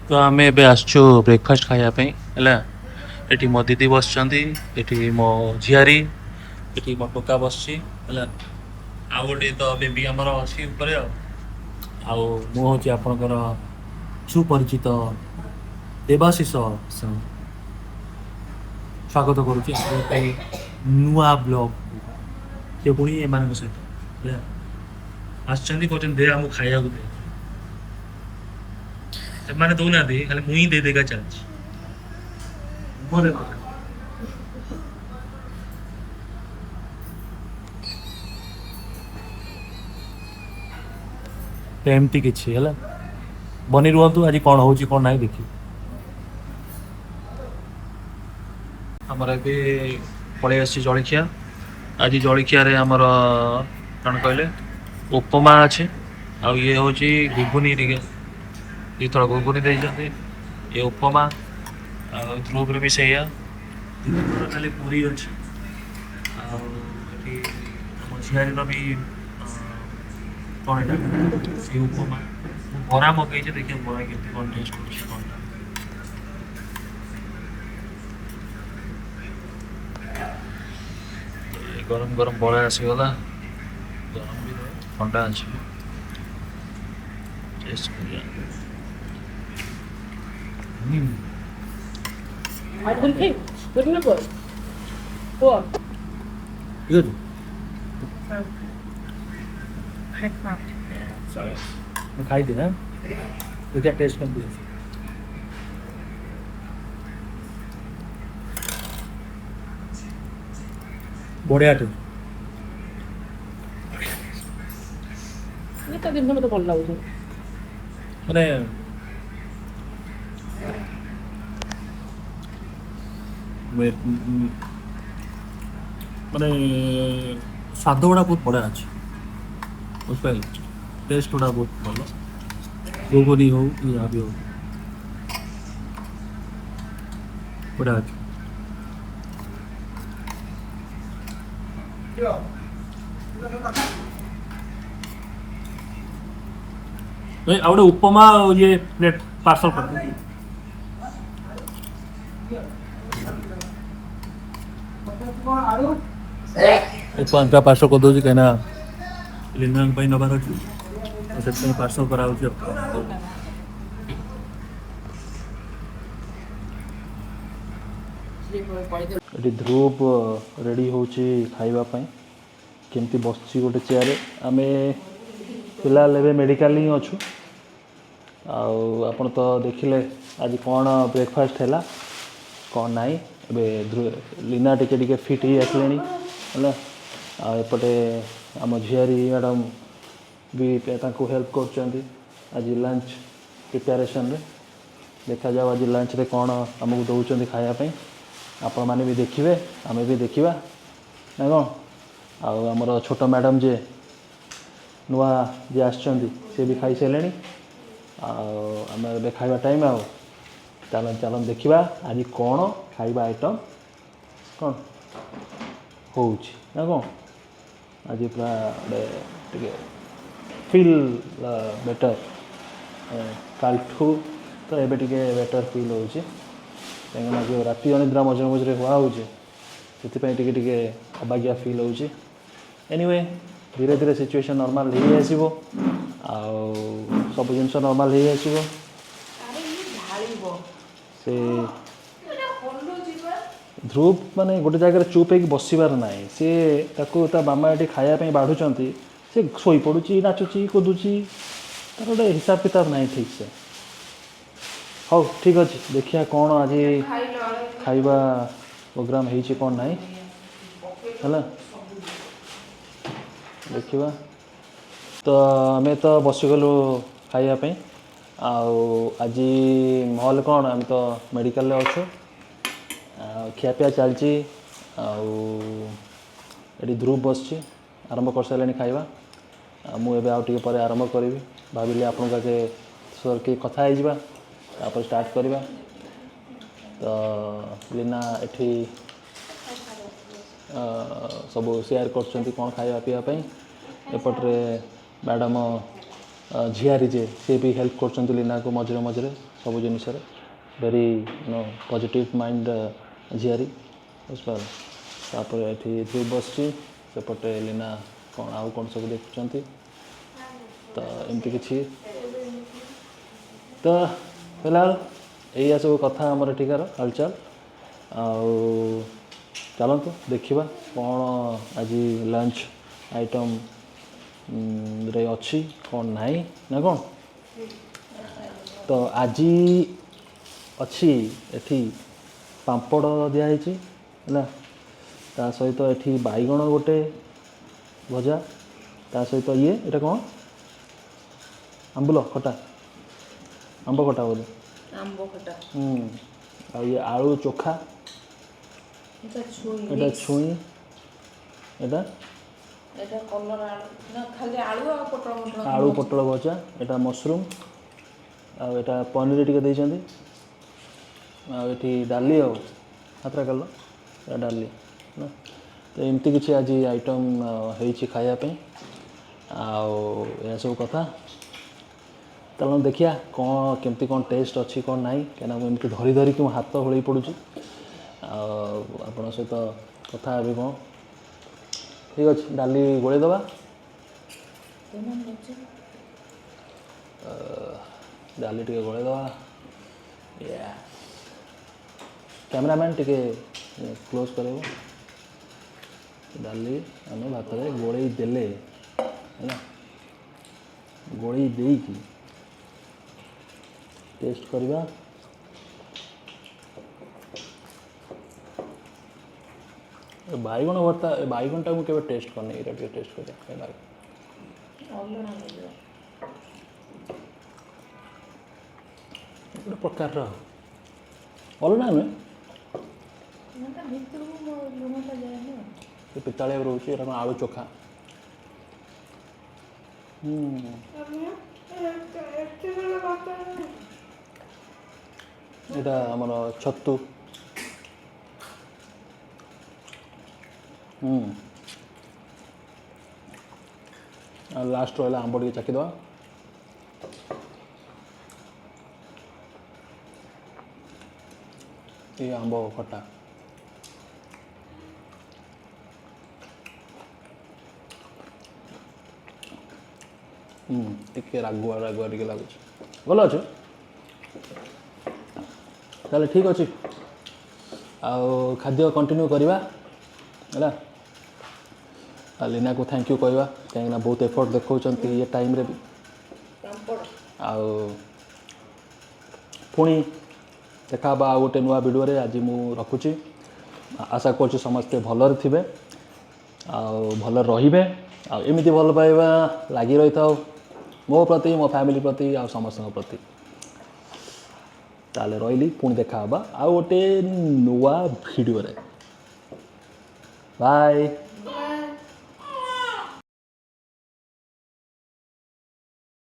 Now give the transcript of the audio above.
तो आम एबे आसछु ब्रेकफास्ट खायापी है। ये मो दीदी बस मो झियारी ये मो टोका बस आउ गोटे तो बेबी आमर अच्छी हूँ आपणकर सुपरिचित देवाशीष स्वागत करुच्ची नुआ ब्लॉग से पुणी एम सहित कहते दे आमको खाया दे से दौना खाली मुई दे देगा चलती एमती किसी है बनी रुहतु आज कौन हो कौन ना देखिए आमर ए पलि आसी जलखिया आज जलखिया आमर कौन कहले उपमा अच्छे आउ ये हूँ घुगुनी टी थोड़ा घुगुनी देते ये उपमा ध्रुव भी से खाली पूरी अच्छे झियारी भी कौन ये उपमा बरा मकई देखिए बरा के कौन टेस्ट कर गरम गरम बड़ा आसीगला गरम भी ठंडा अच्छे टेस्ट good मैं खाई थी ना तो क्या टेस्ट कर दिया बढ़िया दिन मत भल लगुच मैंने माने स्वाद गुड़ा बहुत बढ़िया अच्छे बुझे टेस्ट गुड़ा बहुत भल घुगुनी हो या भी हो बढ़िया अच्छे नहीं आ उपमा ये प्लेट पार्सल कर उपमा पार्सल कर दूसरी कहीं लीना नबार अच्छे पार्सल करा ध्रुव रेडी हो खावाई केमती बस गोटे चेयर आम फिलहाल एवं मेडिकल ही अच्छु आपन तो देखिले आज कौन ब्रेकफास्ट है कौन ना लीना टिके फिट ही आसले एपटे आम झियारी मैडम भी हेल्प कर आज लंच प्रिपेरेसन रे देखा जाओ आज लंच रे कौन आमको दौरान खायापी आपण मैंने भी देखिए आम भी देखा ना कौन आमर छोट मैडम जे नुआ जे आसे भी खाई सारे आम ए खाଇବା टाइम चल देखा आज कौन खाଇବା आइटम कौन हो ना कौन आज पूरा गोटे फिल बेटर कालठू तो ये बेटर फिल हो कहीं जो राति अनिद्रा मझे मझे हुआ से अबागिया फिल हो एनीवे धीरे धीरे सिचुएशन नॉर्मल हो आसो सब जिन नॉर्मल हो आसो से ध्रुव माने गोटे जगह चुप हो बसबार ना सी मामा ये खायापी बाढ़ुंट सी शोई पड़ुची नाचुची कुदुची तार गोटे हिसाब किताब ना ठीक से हाँ ठीक अच्छे देखिए कौन आज खाଇବା प्रोग्राम हो कौन ना है देखा तो आम तो बसीगलु खायापी आज महल कौन आम तो मेडिकल अच्छु खियापिया चलती ध्रुव बस आरंभ कर सारे खाଇବା मुझे आउे पर आरंभ करी भाविली आपन के कथा हो स्टार्ट करवा तो लीना एठी सब शेयर कर कौन खाया पीवाई एपटे मैडम झियारी जे सी भी हेल्प कर लीना को मझे मझे सब जिनस वेरी पॉजिटिव माइंड झियारी बुझिपार तापर ये ध्रुव बस सेपटे लीना कौन आउ कौन सब देखुं तो एमती किसी तो फिलहाल यही सब कथा आमर एठिकार हालचाल आउ चलतु देखा कौन आज लंच आइटम रे अच्छी कौन नहीं ना कौन तो आज अच्छी एठी पांपड़ दिखाई है ता सहित एठी बाईगण गोटे भजा ता सहित ये एटा कौन आंबुल खटा आंब खटा बोले आंब खटा आ ये आलू चोखा एटा छुई एटा एटा कलर आलू ना खाली आलू आ पटल आलू पटल भजा एटा मशरूम आ एटा पनीर टिके देइछंदी आ एठी डाली आ हातरा कल डाली ना तो एमती किसी आज आइटम होइछि खाया पे आ सब कथा चलो देखिया कौन केमती कौन टेस्ट अच्छी कौन नहीं क्या एमती धरी धरिकी मो हाथ होल पड़ुची आपण सहित कथा भी कौन ठीक अच्छे डाली गोलेदबा डाली टे गोलेदबा कैमरामैन टे क्लोज कर डाली आम भात गोले देले है गोले देकी टेस्ट करवा बैगण भर्ता बैगणटा मुझे टेस्ट करनी ये टेस्ट कर गोटे प्रकार अलना नुहे पितालिया रोचे आलू चोखा एटा आमर छतु लास्ट रहा आंब टे चाखीद ये आंब खटा टिके रागुआ रागुआ टिके लगुच भल अच्छे ताले ठीक अच्छे आउ खाद्य कंटिन्यू करवा है लीना को थैंक यू कहवा कहीं बहुत एफर्ट देखा ये टाइम रे भी आउ पुणी देखा आ गोटे नुआ वीडियो रे आज मु रखुची आशा कर समस्ते भलरे थे भल रे आमती भल पाइबा लगी रही था मो प्रति मो फैमिली प्रति आ समस्त प्रति ताले रही पुणी देखा आ गोटे नुआ वीडियो रे बाय।